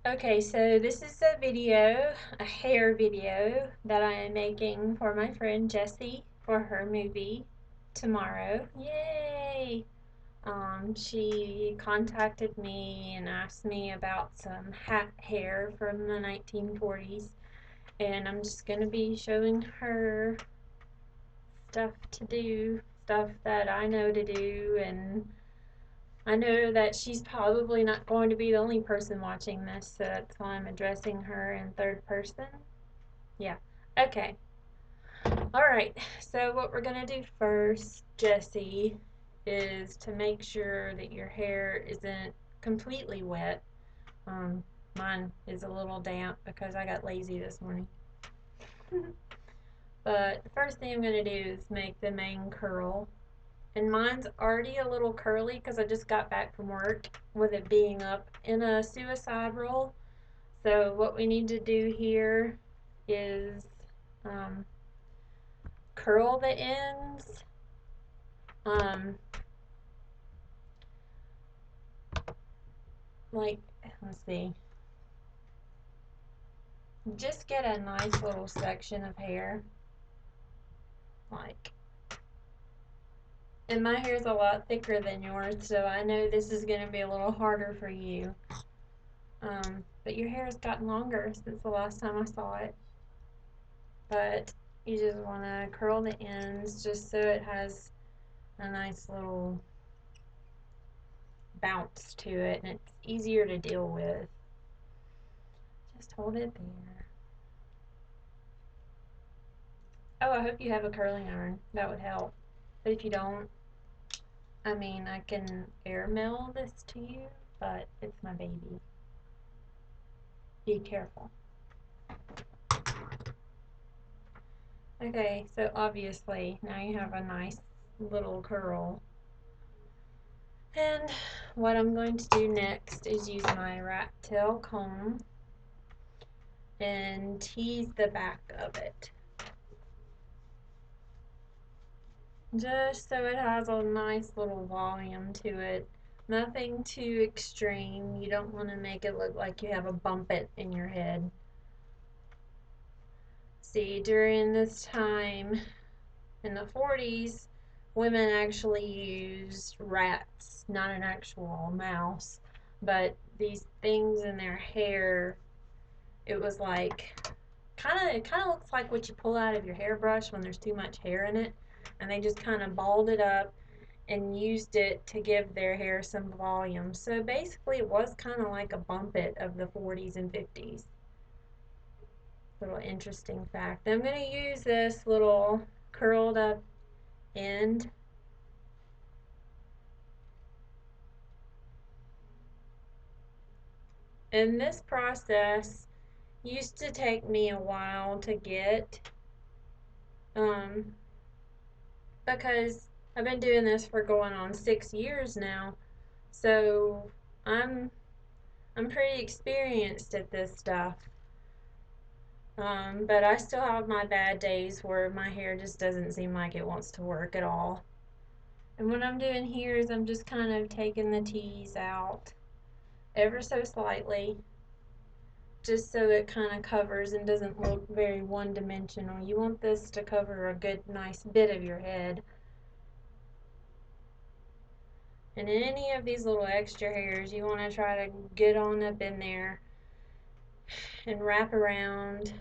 Okay, so this is a video, a hair video that I am making for my friend Jessi for her movie tomorrow. Yay! She contacted me and asked me about some hat hair from the 1940s, and I'm just going to be showing her stuff to do, stuff that I know to do, and I know that she's probably not going to be the only person watching this, so that's why I'm addressing her in third person. Yeah. Okay. Alright, so what we're going to do first, Jessi, is to make sure that your hair isn't completely wet. Um, Mine is a little damp because I got lazy this morning. But the first thing I'm going to do is make the main curl. And mine's already a little curly because I just got back from work with it being up in a suicide roll. So what we need to do here is um, curl the ends. Um, like, let's see, just get a nice little section of hair. Like, and my hair is a lot thicker than yours, so I know this is going to be a little harder for you. But your hair has gotten longer since the last time I saw it. But you just want to curl the ends just so it has a nice little bounce to it and it's easier to deal with. Just hold it there. Oh, I hope you have a curling iron. That would help. But if you don't, I mean, I can airmail this to you, but it's my baby. Be careful. Okay, so obviously now you have a nice little curl. And what I'm going to do next is use my rat tail comb and tease the back of it. Just so it has a nice little volume to it. Nothing too extreme. You don't want to make it look like you have a bump it in your head. See, during this time in the 40s, women actually used rats, not an actual mouse, but these things in their hair. It was like it kind of looks like what you pull out of your hairbrush when there's too much hair in it, and they just kind of balled it up and used it to give their hair some volume. So basically, it was kind of like a bump it of the 40s and 50s. Little interesting fact. I'm going to use this little curled up end. And this process used to take me a while to get, um, because I've been doing this for going on 6 years now. So I'm I'm pretty experienced at this stuff. But I still have my bad days where my hair just doesn't seem like it wants to work at all. And what I'm doing here is I'm just kind of taking the tease out ever so slightly, just so it kind of covers and doesn't look very one-dimensional. You want this to cover a good, nice bit of your head. And in any of these little extra hairs, you want to try to get on up in there and wrap around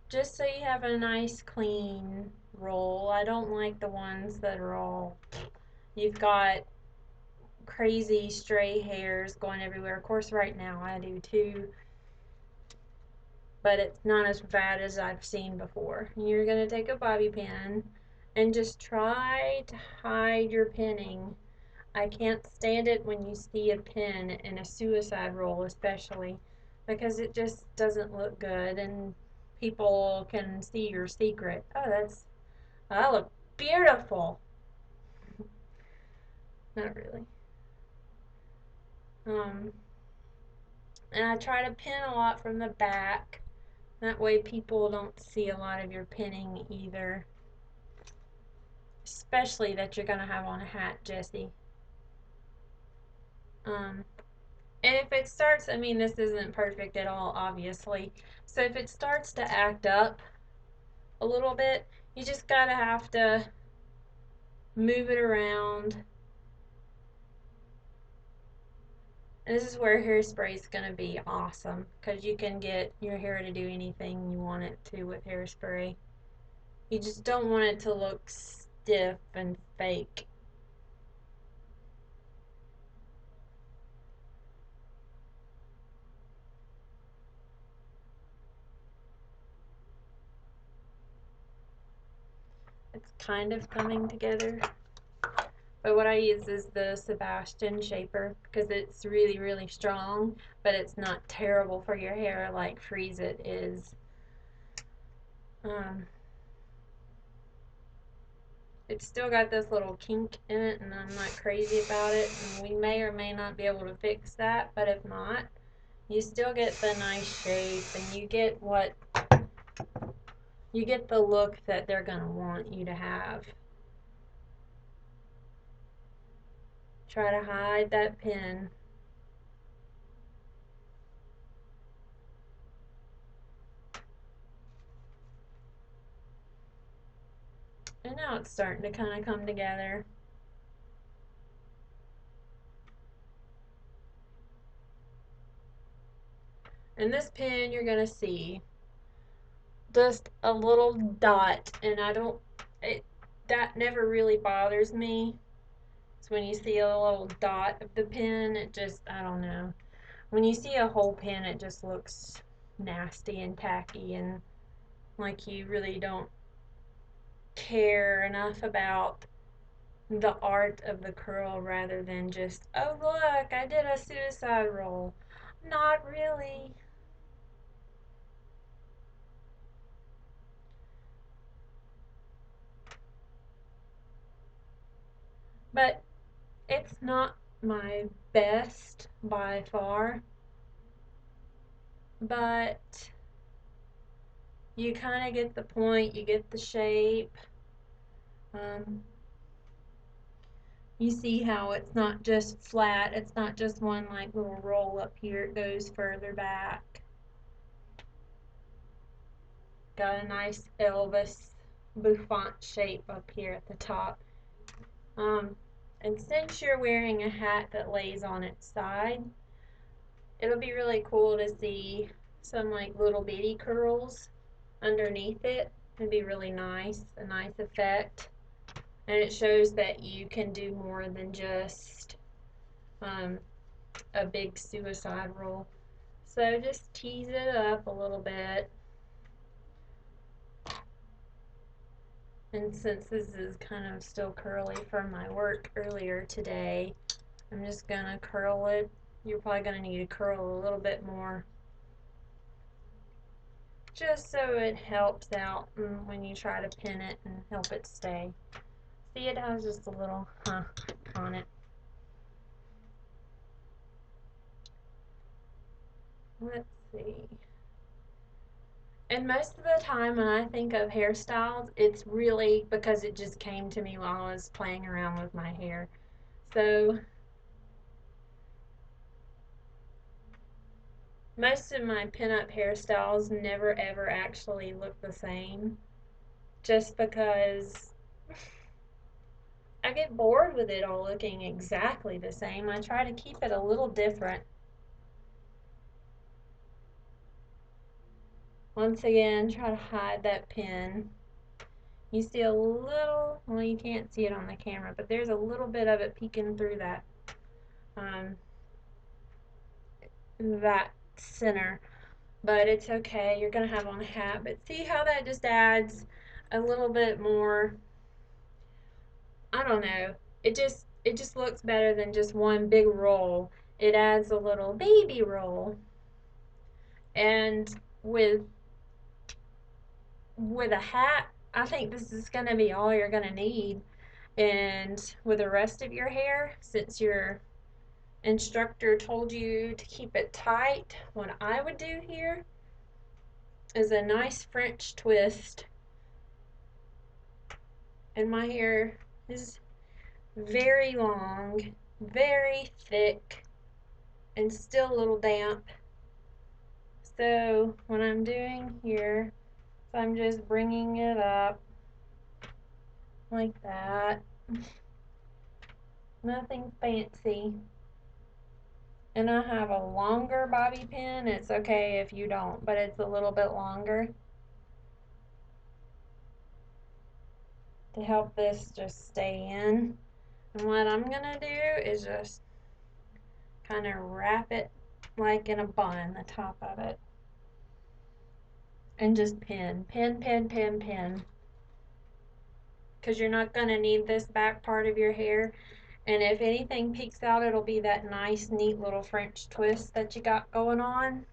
just so you have a nice clean roll. I don't like the ones that are all, you've got crazy stray hairs going everywhere. Of course, right now I do too, but it's not as bad as I've seen before. You're going to take a bobby pin and just try to hide your pinning. I can't stand it when you see a pin in a suicide roll, especially because it just doesn't look good and people can see your secret. Oh, that look beautiful. Not really. Um, and I try to pin a lot from the back. That way people don't see a lot of your pinning either. Especially that you're going to have on a hat, Jessi. And if it starts, I mean, this isn't perfect at all, obviously. So if it starts to act up a little bit, you just gotta have to move it around. And this is where hairspray is gonna be awesome, because you can get your hair to do anything you want it to with hairspray. You just don't want it to look stiff and fake. It's kind of coming together. But what I use is the Sebastian shaper because it's really, really strong, but it's not terrible for your hair like Freeze It is. Um, it's still got this little kink in it, and I'm not crazy about it. And we may or may not be able to fix that, but if not, you still get the nice shape, and you get the look that they're gonna want you to have. Try to hide that pin. And now it's starting to kind of come together. And this pin, you're gonna see just a little dot, and I don't, it, that never really bothers me. It's when you see a little dot of the pin, it just, I don't know. When you see a whole pin, it just looks nasty and tacky, and like you really don't care enough about the art of the curl rather than just, oh look, I did a suicide roll. Not really. But it's not my best by far, but you kind of get the point, you get the shape. Um, you see how it's not just flat, it's not just one like little roll up here, it goes further back. Got a nice Elvis bouffant shape up here at the top. Um, and since you're wearing a hat that lays on its side, it'll be really cool to see some like little bitty curls underneath it. It'd be really nice, a nice effect. And it shows that you can do more than just um, a big suicide roll. So just tease it up a little bit. And since this is kind of still curly from my work earlier today, I'm just gonna curl it. You're probably gonna need to curl a little bit more, just so it helps out when you try to pin it and help it stay. See, it has just a little on it. Let's see. And most of the time when I think of hairstyles, it's really because it just came to me while I was playing around with my hair. So most of my pinup hairstyles never ever actually look the same, just because I get bored with it all looking exactly the same. I try to keep it a little different. Once again, try to hide that pin. You see a little, well, you can't see it on the camera, but there's a little bit of it peeking through um, that center. But it's okay. You're gonna have on a hat. But see how that just adds a little bit more. I don't know. It just looks better than just one big roll. It adds a little baby roll. And with a hat, I think this is gonna be all you're gonna need. And with the rest of your hair, since your instructor told you to keep it tight, what I would do here is a nice French twist. And my hair is very long, very thick, and still a little damp. So what I'm doing here is I'm just bringing it up like that. Nothing fancy. And I have a longer bobby pin. It's okay if you don't, but it's a little bit longer to help this just stay in. And what I'm gonna do is just kind of wrap it like in a bun, the top of it. And just pin, pin, pin, pin, pin. Because you're not gonna need this back part of your hair. And if anything peeks out, it'll be that nice, neat little French twist that you got going on.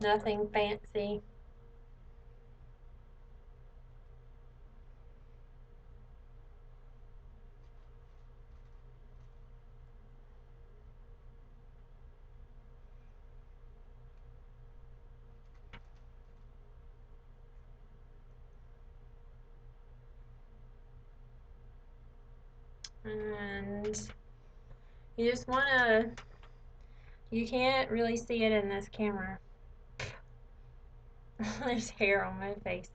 Nothing fancy. And you just wanna, you can't really see it in this camera. There's hair on my face.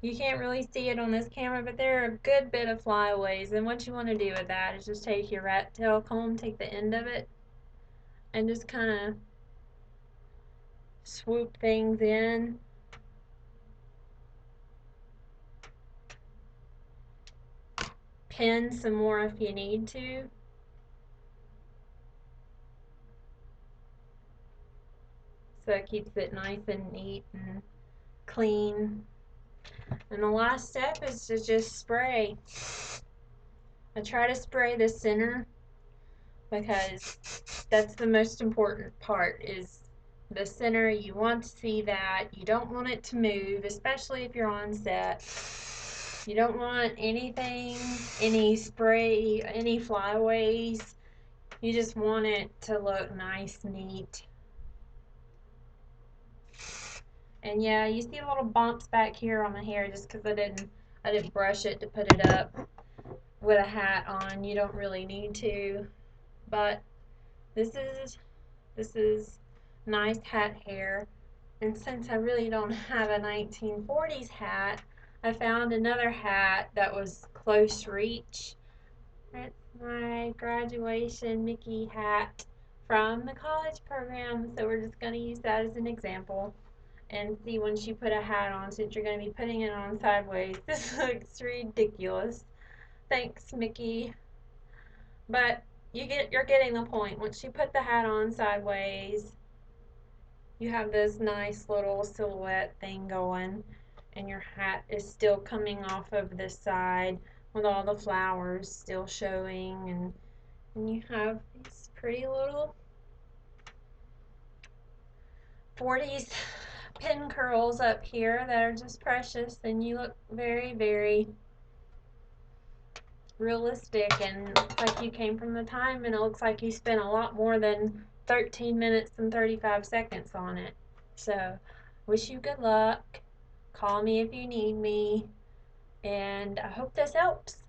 You can't really see it on this camera, but there are a good bit of flyaways. And what you want to do with that is just take your rat tail comb, take the end of it, and just kind of swoop things in. Pin some more if you need to. So it keeps it nice and neat and clean. And the last step is to just spray. I try to spray the center because that's the most important part, is the center. You want to see that. You don't want it to move, especially if you're on set. You don't want anything, any spray, any flyaways. You just want it to look nice, neat. And yeah, you see little bumps back here on the hair just because I didn't brush it to put it up with a hat on. You don't really need to, but this is nice hat hair. And since I really don't have a 1940s hat, I found another hat that was close reach. It's my graduation Mickey hat from the college program, so we're just going to use that as an example and see once you put a hat on, since you're going to be putting it on sideways. This looks ridiculous. Thanks, Mickey. But you're getting the point. Once you put the hat on sideways, you have this nice little silhouette thing going, and your hat is still coming off of this side with all the flowers still showing, and you have these pretty little 40s pin curls up here that are just precious, and you look very, very realistic and looks like you came from the time, and it looks like you spent a lot more than 13 minutes and 35 seconds on it. So wish you good luck. Call me if you need me, and I hope this helps.